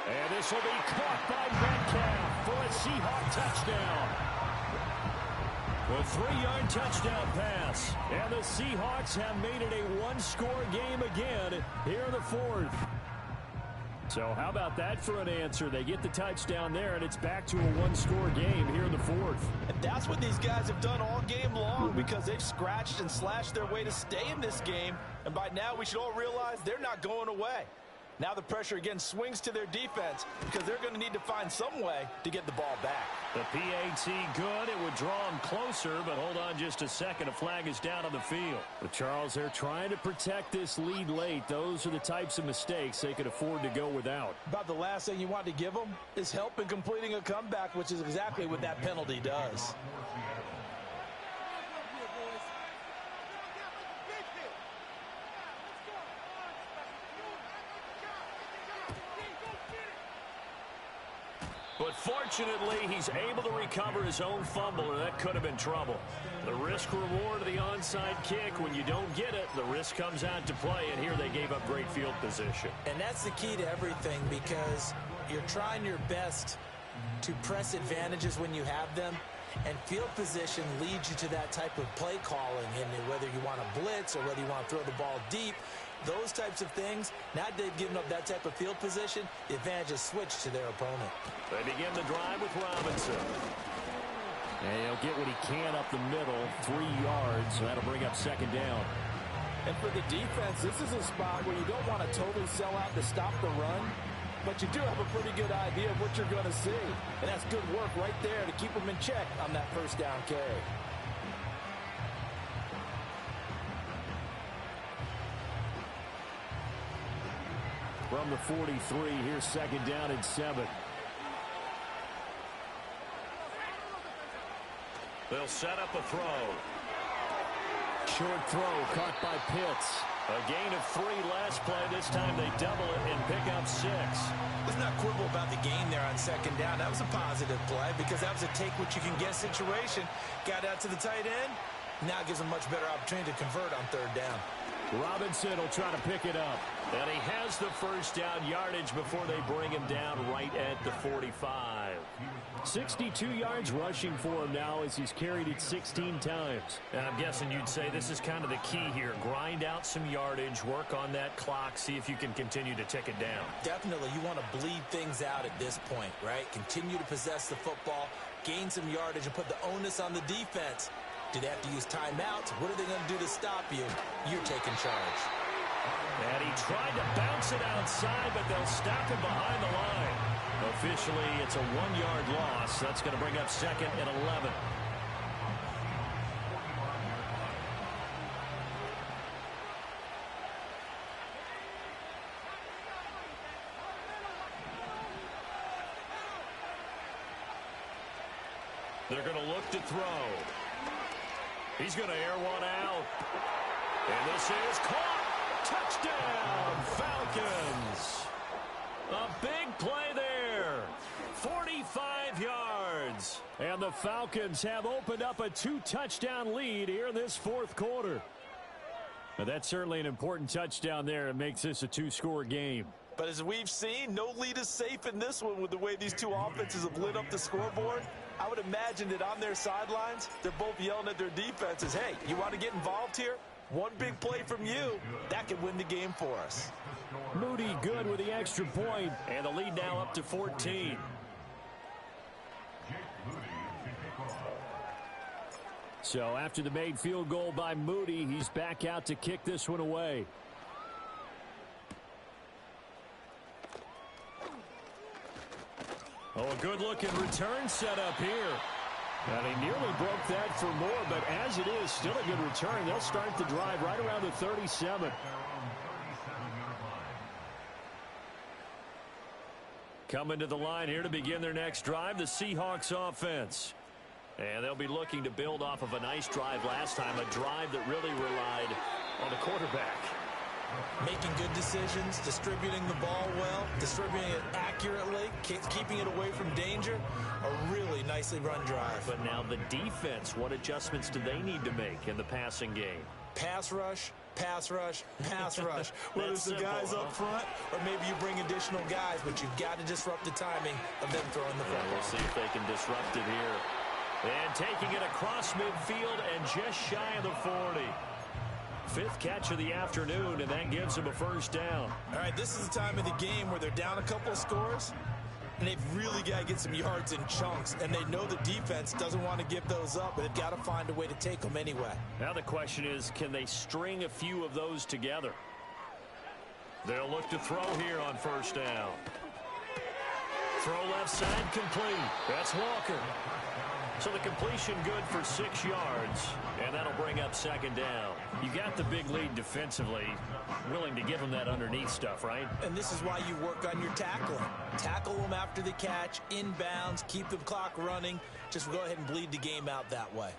And this will be caught by Metcalf for a Seahawk touchdown. A 3-yard touchdown pass. And the Seahawks have made it a 1-score game again here in the 4th. So how about that for an answer? They get the touchdown there, and it's back to a 1-score game here in the 4th. And that's what these guys have done all game long because they've scratched and slashed their way to stay in this game. And by now, we should all realize they're not going away. Now the pressure again swings to their defense because they're going to need to find some way to get the ball back. The PAT good. It would draw them closer, but hold on just a second. A flag is down on the field. But Charles, they're trying to protect this lead late. Those are the types of mistakes they could afford to go without. About the last thing you want to give them is help in completing a comeback, which is exactly what that penalty does. But fortunately, he's able to recover his own fumble, and that could have been trouble. The risk-reward of the onside kick, when you don't get it, the risk comes out to play, and here they gave up great field position. And that's the key to everything, because you're trying your best to press advantages when you have them, and field position leads you to that type of play calling, and whether you want to blitz or whether you want to throw the ball deep, those types of things, now they've given up that type of field position, the advantage is switched to their opponent. They begin the drive with Robinson. And he'll get what he can up the middle, 3 yards, so that'll bring up second down. And for the defense, this is a spot where you don't want to totally sell out to stop the run, but you do have a pretty good idea of what you're going to see. And that's good work right there to keep them in check on that first down carry. From the 43, here's second down and 7. They'll set up a throw. Short throw caught by Pitts. A gain of 3 last play. This time they double it and pick up 6. Let's not quibble about the gain there on second down. That was a positive play because that was a take-what-you-can-get situation. Got out to the tight end. Now it gives them much better opportunity to convert on third down. Robinson will try to pick it up. And he has the first down yardage before they bring him down right at the 45. 62 yards rushing for him now as he's carried it 16 times. And I'm guessing you'd say this is kind of the key here. Grind out some yardage, work on that clock, see if you can continue to tick it down. Definitely, you want to bleed things out at this point, right? Continue to possess the football, gain some yardage, and put the onus on the defense. Do they have to use timeouts? What are they going to do to stop you? You're taking charge. And he tried to bounce it outside, but they'll stop him behind the line. Officially, it's a 1-yard loss. That's going to bring up second and 11. They're going to look to throw. He's going to air one out. And this is caught. Touchdown, Falcons. A big play there. 45 yards. And the Falcons have opened up a 2-touchdown lead here in this fourth quarter. Now, that's certainly an important touchdown there. It makes this a 2-score game. But as we've seen, no lead is safe in this one with the way these two offenses have lit up the scoreboard. I would imagine that on their sidelines, they're both yelling at their defenses, hey, you want to get involved here? One big play from you, that could win the game for us. Moody good with the extra point, and the lead now up to 14. So after the made field goal by Moody, he's back out to kick this one away. Oh, a good-looking return set up here. And he nearly broke that for more, but as it is, still a good return. They'll start the drive right around the 37. Coming to the line here to begin their next drive, the Seahawks offense. And they'll be looking to build off of a nice drive last time, a drive that really relied on the quarterback. Making good decisions, distributing the ball well, distributing it accurately, keeping it away from danger. A really nicely run drive. But now the defense, what adjustments do they need to make in the passing game? Pass rush, pass rush, pass rush. Whether it's the guys up front or maybe you bring additional guys, but you've got to disrupt the timing of them throwing the football. We'll see if they can disrupt it here. And taking it across midfield and just shy of the 40. 5th catch of the afternoon, and that gives them a first down. All right, this is the time of the game where they're down a couple of scores, and they've really got to get some yards in chunks, and they know the defense doesn't want to give those up, but they've got to find a way to take them anyway. Now the question is, can they string a few of those together? They'll look to throw here on first down. Throw left side complete. That's Walker. So the completion good for 6 yards, and that'll bring up second down. You got the big lead defensively, willing to give them that underneath stuff, right? And this is why you work on your tackling. Tackle them after the catch, inbounds, keep the clock running. Just go ahead and bleed the game out that way.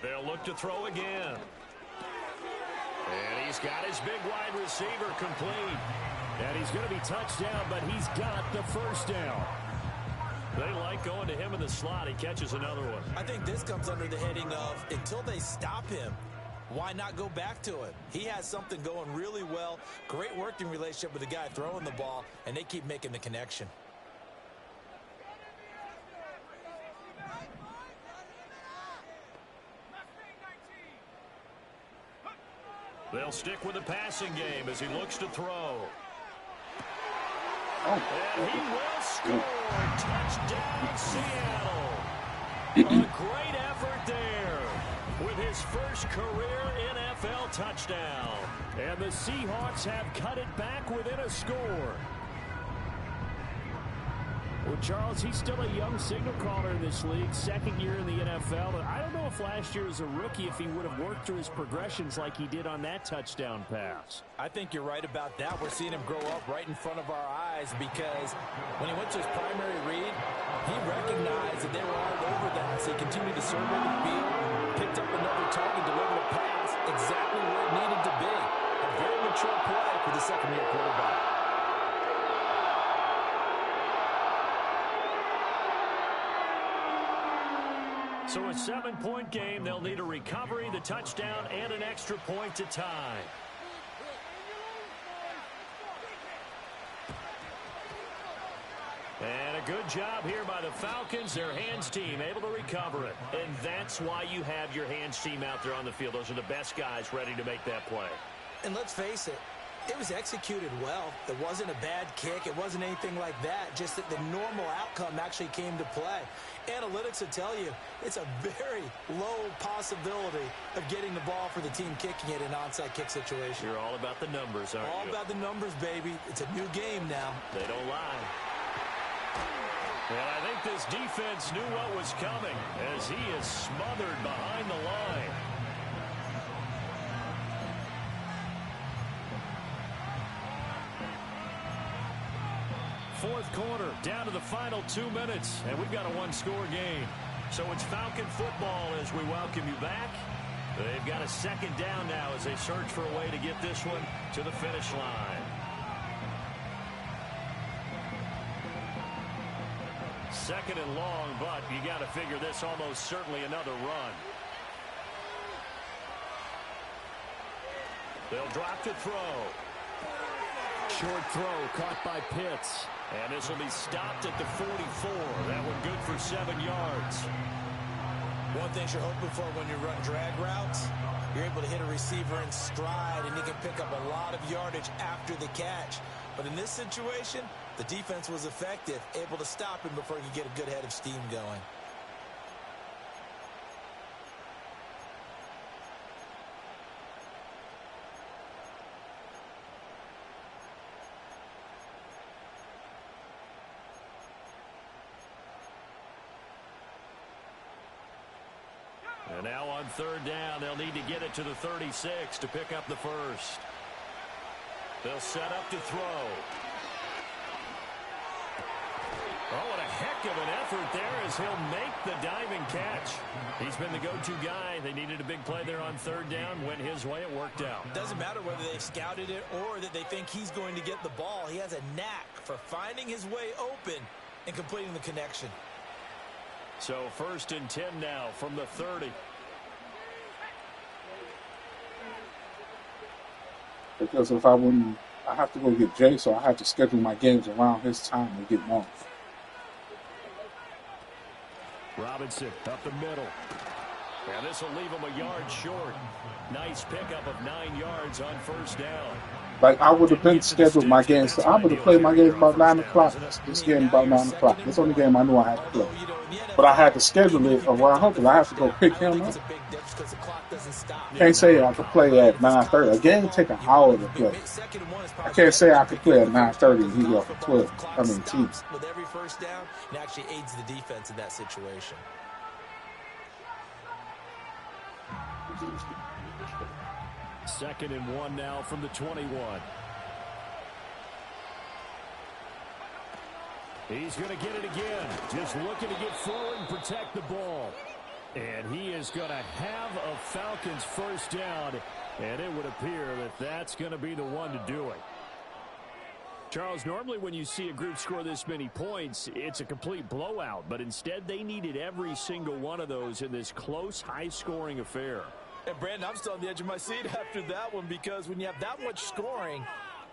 They'll look to throw again. And he's got his big wide receiver complete. And he's going to be touched down, but he's got the first down. They like going to him in the slot. He catches another one. I think this comes under the heading of until they stop him, why not go back to it? He has something going really well. Great working relationship with the guy throwing the ball, and they keep making the connection. They'll stick with the passing game as he looks to throw. Oh. And he will score. Touchdown, Seattle. A great effort there with his first career NFL touchdown. And the Seahawks have cut it back within a score. Well, Charles, he's still a young signal caller in this league, second year in the NFL. And I don't know if last year as a rookie, if he would have worked through his progressions like he did on that touchdown pass. I think you're right about that. We're seeing him grow up right in front of our eyes because when he went to his primary read, he recognized that they were all over that. So he continued to survey the field, picked up another target, delivered a pass exactly where it needed to be. A very mature play for the second-year quarterback. So a 7-point game. They'll need a recovery, the touchdown, and an extra point to tie. And a good job here by the Falcons. Their hands team able to recover it. And that's why you have your hands team out there on the field. Those are the best guys ready to make that play. And let's face it, it was executed well. It wasn't a bad kick. It wasn't anything like that. Just that the normal outcome actually came to play. Analytics will tell you it's a very low possibility of getting the ball for the team kicking it in an onside kick situation. You're all about the numbers, aren't you? All about the numbers, baby. It's a new game now. They don't lie. And I think this defense knew what was coming as he is smothered behind the line. Fourth quarter, down to the final 2 minutes, and we've got a one-score game. So it's Falcon football as we welcome you back. They've got a second down now as they search for a way to get this one to the finish line. Second and long, but you got to figure this almost certainly another run. They'll drop to throw. Short throw caught by Pitts. And this will be stopped at the 44. That one good for 7 yards. One thing you're hoping for when you run drag routes, you're able to hit a receiver in stride, and he can pick up a lot of yardage after the catch. But in this situation, the defense was effective, able to stop him before he could get a good head of steam going. And now on third down, they'll need to get it to the 36 to pick up the first. They'll set up to throw. Oh, what a heck of an effort there as he'll make the diving catch. He's been the go-to guy. They needed a big play there on third down. Went his way. It worked out. Doesn't matter whether they've scouted it or that they think he's going to get the ball. He has a knack for finding his way open and completing the connection. So 1st and 10 now from the 30. Because if I wouldn't, I have to go get Jay, so I have to schedule my games around his time and get off. Robinson up the middle. And this will leave him a yard short. Nice pickup of 9 yards on first down. Like, I would have been scheduled my games. So I would have played my games about 9 o'clock. This game about 9 o'clock. That's the only game I knew I had to play. But I had to schedule it around him because I have to go pick him up. Can't say I could play at 9:30. A game take an hour to play. I can't say I could play at 9:30 and he's off at 12. I mean, teams. With every first down, it actually aids the defense in that situation. Second and 1 now from the 21. He's going to get it again. Just looking to get forward and protect the ball. And he is going to have a Falcons first down. And it would appear that that's going to be the one to do it. Charles, normally when you see a group score this many points, it's a complete blowout. But instead, they needed every single one of those in this close, high-scoring affair. And Brandon, I'm still on the edge of my seat after that one, because when you have that much scoring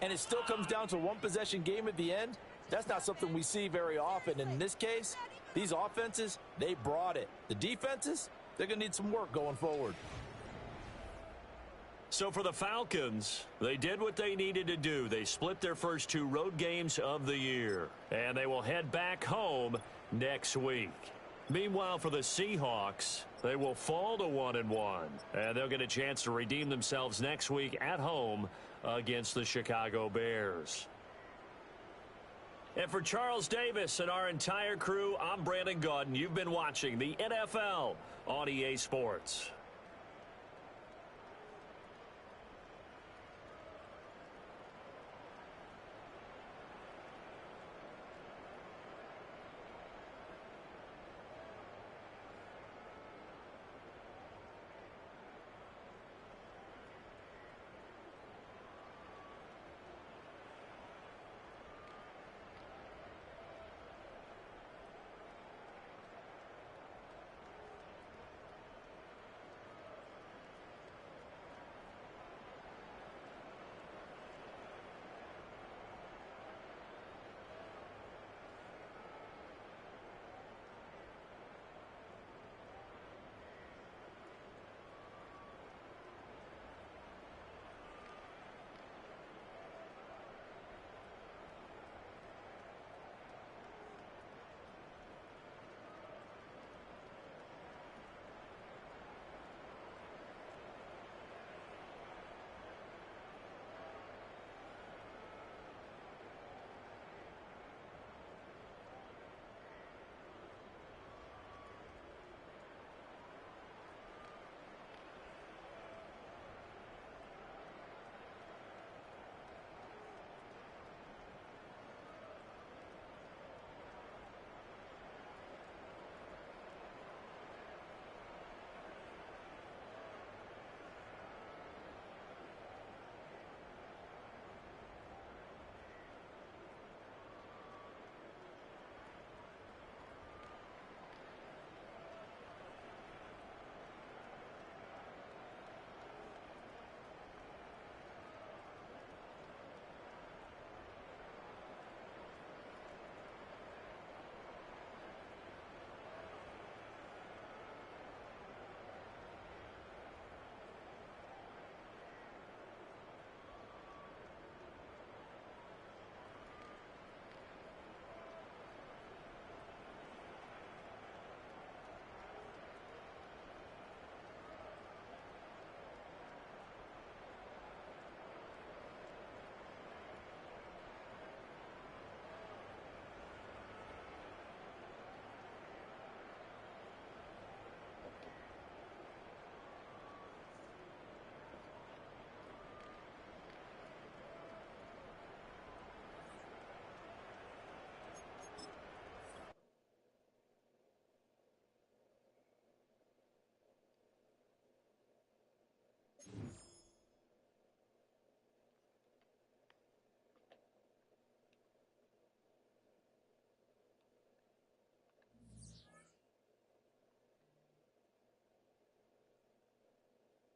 and it still comes down to a one-possession game at the end, that's not something we see very often. And in this case, these offenses, they brought it. The defenses, they're going to need some work going forward. So for the Falcons, they did what they needed to do. They split their first 2 road games of the year, and they will head back home next week. Meanwhile, for the Seahawks, they will fall to 1-1, and they'll get a chance to redeem themselves next week at home against the Chicago Bears. And for Charles Davis and our entire crew, I'm Brandon Gaudin. You've been watching the NFL on EA Sports.